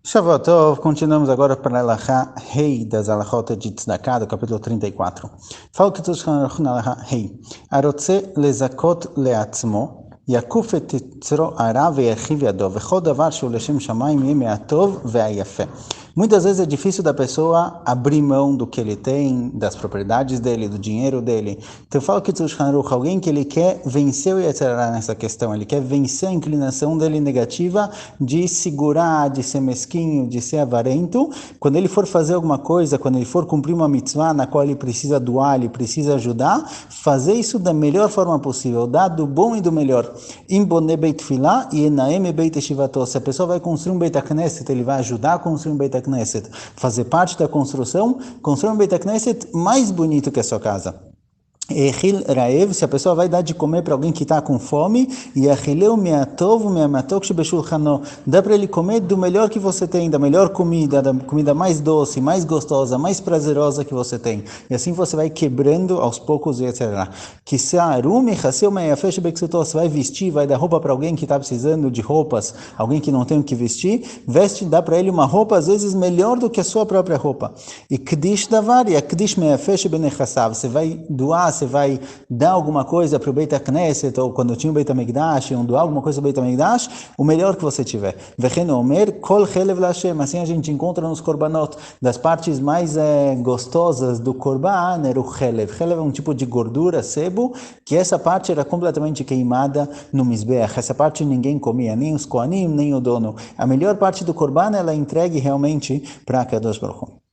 Shavuot, continuamos agora para a Alahá Rei das Alahot de Tzedakah, do capítulo 34. Fala que tu Shulchan na Alahá Rei. Arotze lezakot leatzmo, yakuf et tzro ara ve'achiv yado, v'chol davar shu leshem shamayim yeh me'atov ve'ayafeh. Muitas vezes é difícil da pessoa abrir mão do que ele tem, das propriedades dele, do dinheiro dele. Então fala que tu Shulchan alguém que ele quer vencer o Yetzirah nessa questão, ele quer vencer a inclinação dele negativa de segurar, de ser mesquinho, de ser avarento. Quando ele for fazer alguma coisa, quando ele for cumprir uma mitzvah na qual ele precisa doar, ele precisa ajudar, fazer isso da melhor forma possível, dar do bom e do melhor. Imbone beit tefillah e enaem beit yeshivato. Se a pessoa vai construir um Beit HaKnesset, ele vai ajudar a construir um Beit HaKnesset, fazer parte da construção, construir um Beit HaKnesset mais bonito que a sua casa. Echil Raev, se a pessoa vai dar de comer para alguém que está com fome, e Achileu me'atov me'amatok shebeshulchano, dá para ele comer do melhor que você tem, da melhor comida, da comida mais doce, mais gostosa, mais prazerosa que você tem. E assim você vai quebrando aos poucos, etc. Que se você vai vestir, vai dar roupa para alguém que está precisando de roupas, alguém que não tem o que vestir, veste, dá para ele uma roupa às vezes melhor do que a sua própria roupa. E Kdish davar, e Kdish me'afesh benechassav, você vai doar, você vai dar alguma coisa para o Beit HaKnesset, ou quando tinha o Beit HaMikdash, ou doar alguma coisa para o Beit HaMikdash, o melhor que você tiver. Vechen omer, kol chelev lashem, assim a gente encontra nos korbanot, das partes mais gostosas do korban, era o chelev. Chelev é um tipo de gordura, sebo, que essa parte era completamente queimada no Mizbeach. Essa parte ninguém comia, nem os koanim, nem o dono. A melhor parte do korban, ela é entregue realmente para Kadosh Baruch Hu.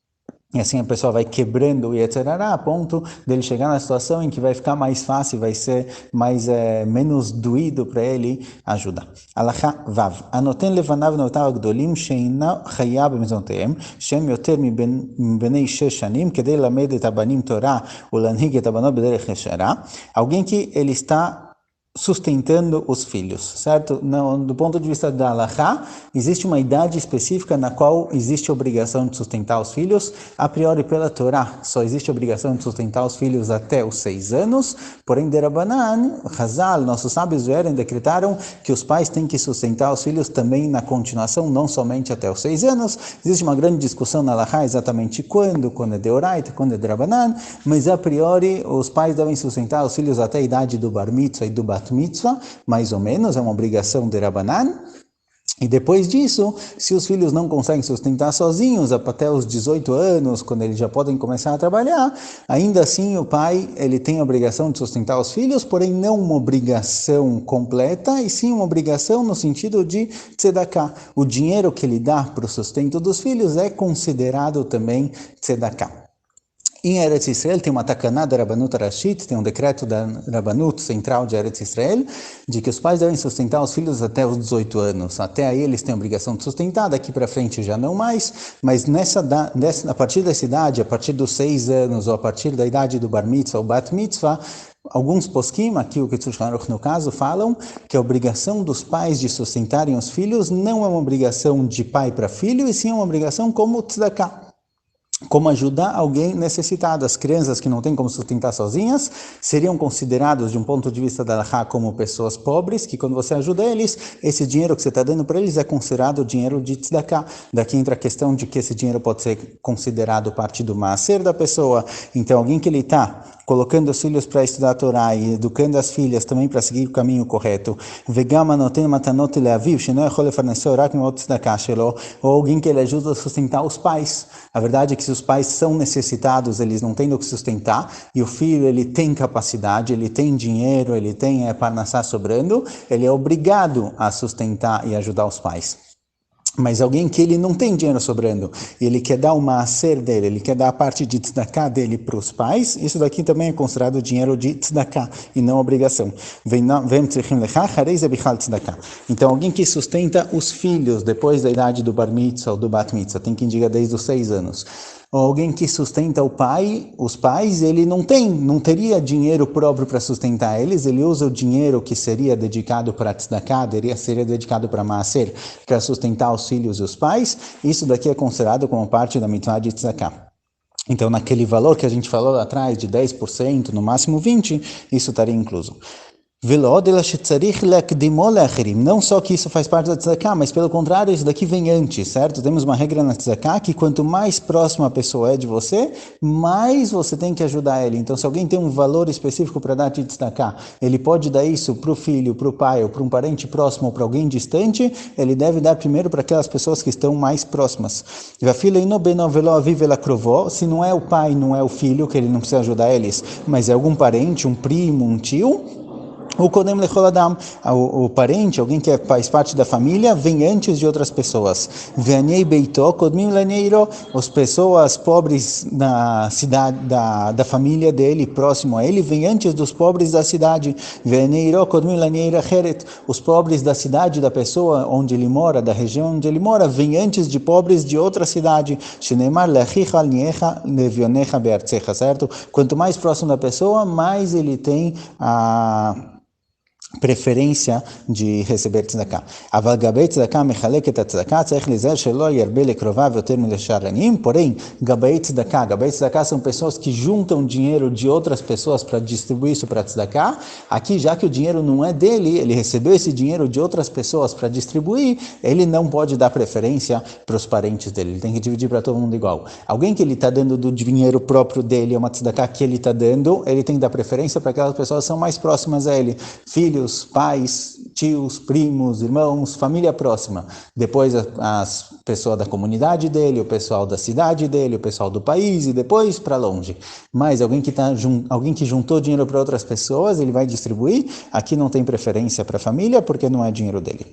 E assim a pessoa vai quebrando o Yetzirah a ponto dele chegar na situação em que vai ficar mais fácil, vai ser menos doído para ele ajudar. Alachá Vav. Anoten levanav notav agdolim sheina chaya b'mizonteim, shem yoter mibenei 6 shanim, kedei lamed et abanim Torah ulanhig et abanot b'derech yeshara. Alguém que ele está sustentando os filhos, certo? Não, do ponto de vista da Halachá, existe uma idade específica na qual existe a obrigação de sustentar os filhos. A priori, pela Torá, só existe a obrigação de sustentar os filhos até os 6 anos, porém, Derabanan, Hazal, nossos sábios vieram e decretaram que os pais têm que sustentar os filhos também na continuação, não somente até os 6 anos. Existe uma grande discussão na Halachá exatamente quando é Deoraita, quando é Derabanan, mas a priori, os pais devem sustentar os filhos até a idade do Bar Mitzvah e do Bat Mitzvah, mais ou menos, é uma obrigação de Rabanan. E depois disso, se os filhos não conseguem sustentar sozinhos, até os 18 anos, quando eles já podem começar a trabalhar, ainda assim o pai ele tem a obrigação de sustentar os filhos, porém não uma obrigação completa, e sim uma obrigação no sentido de tzedakah. O dinheiro que ele dá para o sustento dos filhos é considerado também tzedakah. Em Eretz Israel tem uma takaná da Rabbanut Rashit, tem um decreto da Rabbanut central de Eretz Israel, de que os pais devem sustentar os filhos até os 18 anos. Até aí eles têm a obrigação de sustentar, daqui para frente já não mais, mas a partir dessa idade, a partir dos 6 anos, ou a partir da idade do Bar Mitzvah ou Bat Mitzvah, alguns poskim, aqui o Shulchan Aruch no caso, falam que a obrigação dos pais de sustentarem os filhos não é uma obrigação de pai para filho, e sim uma obrigação como tzedakah, como ajudar alguém necessitado. As crianças que não têm como sustentar sozinhas seriam considerados, de um ponto de vista da Halachá, como pessoas pobres, que quando você ajuda eles, esse dinheiro que você está dando para eles é considerado dinheiro de tzedakah. Daqui entra a questão de que esse dinheiro pode ser considerado parte do maaser da pessoa. Então, alguém que ele está colocando os filhos para estudar a Torá e educando as filhas também para seguir o caminho correto, ou alguém que ele ajuda a sustentar os pais. A verdade é que se os pais são necessitados, eles não têm do que sustentar, e o filho ele tem capacidade, ele tem dinheiro, ele tem parnassá sobrando, ele é obrigado a sustentar e ajudar os pais. Mas alguém que ele não tem dinheiro sobrando, e ele quer dar o maaser dele, ele quer dar a parte de tzedakah dele para os pais, isso daqui também é considerado dinheiro de tzedakah, e não obrigação. Então, alguém que sustenta os filhos depois da idade do Bar Mitzvah ou do Bat Mitzvah, tem quem diga desde os 6 anos. Ou alguém que sustenta os pais, ele não teria dinheiro próprio para sustentar eles, ele usa o dinheiro que seria dedicado para tzedakah, seria dedicado para maaser, para sustentar os filhos e os pais. Isso daqui é considerado como parte da mitzvah de tzedakah. Então, naquele valor que a gente falou lá atrás, de 10%, no máximo 20%, isso estaria incluso. Não só que isso faz parte da tzedakah, mas pelo contrário, isso daqui vem antes, certo? Temos uma regra na tzedakah que quanto mais próxima a pessoa é de você, mais você tem que ajudar ele. Então, se alguém tem um valor específico para dar de tzedakah, ele pode dar isso para o filho, para o pai, ou para um parente próximo, ou para alguém distante, ele deve dar primeiro para aquelas pessoas que estão mais próximas. Se não é o pai, não é o filho, que ele não precisa ajudar eles, mas é algum parente, um primo, um tio, o Kodem Lechol Adam, o parente, alguém que faz parte da família, vem antes de outras pessoas. Ve'anei beito, Kodmim leneiro, as pessoas pobres da cidade, da família dele, próximo a ele, vem antes dos pobres da cidade. Ve'aneiro, Kodmim leneiro acheret, os pobres da cidade da pessoa onde ele mora, da região onde ele mora, vem antes de pobres de outra cidade. Shenemar lechicha alniecha levionecha beartzecha, certo? Quanto mais próximo da pessoa, mais ele tem a preferência de receber tzedakah. אבל גבי צדקה מחלק את הצדקה, צריך להיזהר שלא ירבה לקרוביו יותר מלשאר עניים. Porém, גבי צדקה são pessoas que juntam dinheiro de outras pessoas para distribuir isso para tzedakah. Aqui, já que o dinheiro não é dele, ele recebeu esse dinheiro de outras pessoas para distribuir, ele não pode dar preferência para os parentes dele, ele tem que dividir para todo mundo igual. Alguém que ele está dando do dinheiro próprio dele, é uma tzedakah que ele está dando, ele tem que dar preferência para aquelas pessoas que são mais próximas a ele, filhos, pais, tios, primos, irmãos, família próxima. Depois as pessoas da comunidade dele, o pessoal da cidade dele, o pessoal do país e depois para longe. Mas alguém que juntou dinheiro para outras pessoas, ele vai distribuir. Aqui não tem preferência para a família porque não é dinheiro dele.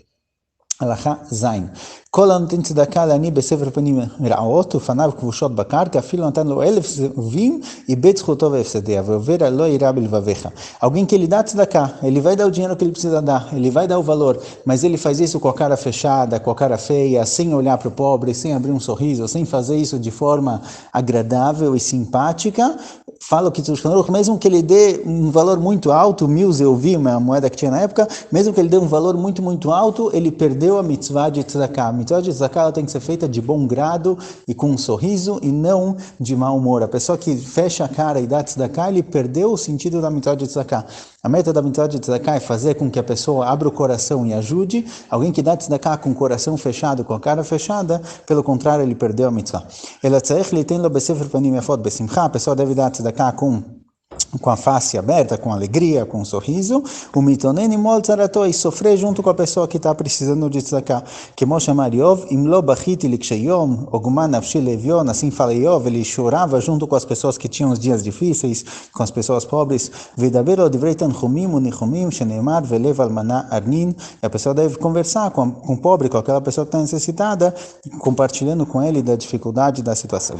הלכה זין. כל הנותן צדקה לעני בסבר פנים רעות ופניו כבושות בקרקע, אפילו נתן לו 1,000 זהובים, איבד זכותו והפסדיה, ועובר לא יירא בלבביך. Alguém que ele dá tzedakah, ele vai dar o dinheiro que ele precisa dar, ele vai dar o valor, mas ele faz isso com a cara fechada, com a cara feia, sem olhar para o pobre, sem abrir um sorriso, sem fazer isso de forma agradável e simpática. Fala que mesmo que ele dê um valor muito alto, 1.000 zevim, a moeda que tinha na época, mesmo que ele dê um valor muito, muito alto, ele perdeu a mitzvah de tzedakah. A mitzvah de tzedakah ela tem que ser feita de bom grado e com um sorriso e não de mau humor. A pessoa que fecha a cara e dá tzedakah, ele perdeu o sentido da mitzvah de tzedakah. A meta da mitzvah de tzedakah é fazer com que a pessoa abra o coração e ajude. Alguém que dá tzedakah com o coração fechado, com a cara fechada, pelo contrário, ele perdeu a mitzvah. A pessoa deve dar tzedakah com a face aberta, com alegria, com um sorriso, o mitonen imol tzarato, e sofrer junto com a pessoa que está precisando de tzedakah. Como chama Iov, imlo bachiti likshayom, ogman nafshi levion, assim fala Iov, ele chorava junto com as pessoas que tinham os dias difíceis, com as pessoas pobres, vedaber o divrei tanchumim unichumim, sheneemar velev almana arnin, e a pessoa deve conversar com o pobre, com aquela pessoa que está necessitada, compartilhando com ele da dificuldade da situação.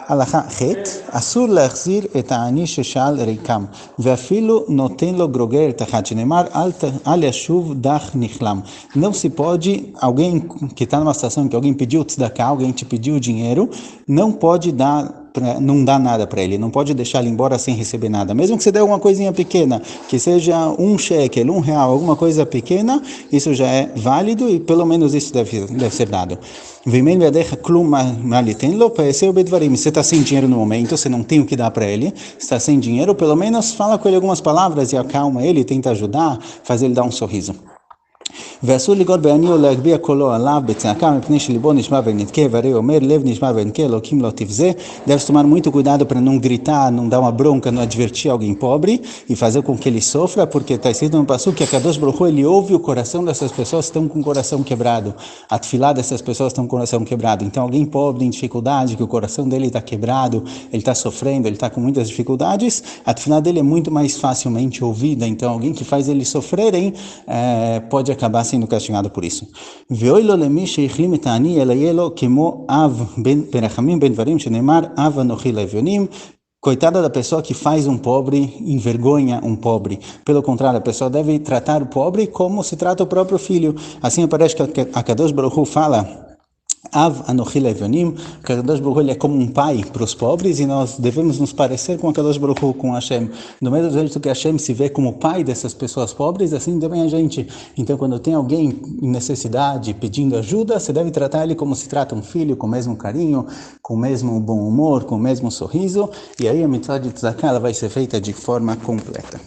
Halacha het, asur lachzir et ha'ani sheshal ריקם, ואפילו נותן לו גרוגר תחת, שנאמר, אל ישוב דח נכלם. Não se pode, alguém que está numa situação que alguém pediu tzedakah, alguém te pediu dinheiro, não pode não dá nada para ele, não pode deixar ele embora sem receber nada, mesmo que você dê alguma coisinha pequena, que seja um shekel, R$1, alguma coisa pequena, isso já é válido e pelo menos isso deve ser dado. Você está sem dinheiro no momento, você não tem o que dar para ele, está sem dinheiro, pelo menos fala com ele algumas palavras e acalma ele, tenta ajudar, faz ele dar um sorriso. ואסור לגור בעני או להגביה קולו עליו בצעקה מפני שליבו נשמע ונתקה, והרי אומר לב נשמע ונתקה אלוקים לא תבזה. Deve tomar muito cuidado para não gritar, não dar uma bronca, não advertir alguém pobre e fazer com que ele sofra, porque está escrito no Passuque que a Kadosh Baruch Hu, ele ouve o coração dessas pessoas que estão com o coração quebrado, a tefilá dessas pessoas estão com o coração quebrado. Então alguém pobre em dificuldade, que o coração dele está quebrado, ele está sofrendo, ele está com muitas dificuldades, a tefilá dele é muito mais facilmente ouvida. Então alguém que faz eles sofrerem pode acabar sendo castigado por isso. ואוי לו למי שהחלים את העני, אלא יהיה לו כמו אב ברחמים בין דברים, שנאמר אב אנוכי לאביונים. Coitada da pessoa que faz um pobre, envergonha um pobre. Pelo contrário, a pessoa deve tratar o pobre como se trata o próprio filho. Assim parece que a Kadosh Baruch Hu fala, Av Anochi Levionim, que Kadosh Baruch Hu ele é como um pai para os pobres e nós devemos nos parecer com a Kadosh Baruch Hu, com Hashem. Do mesmo jeito que Hashem se vê como pai dessas pessoas pobres, assim também a gente. Então, quando tem alguém em necessidade pedindo ajuda, você deve tratar ele como se trata um filho, com o mesmo carinho, com o mesmo bom humor, com o mesmo sorriso. E aí a mitzvah de tzedakah ela vai ser feita de forma completa.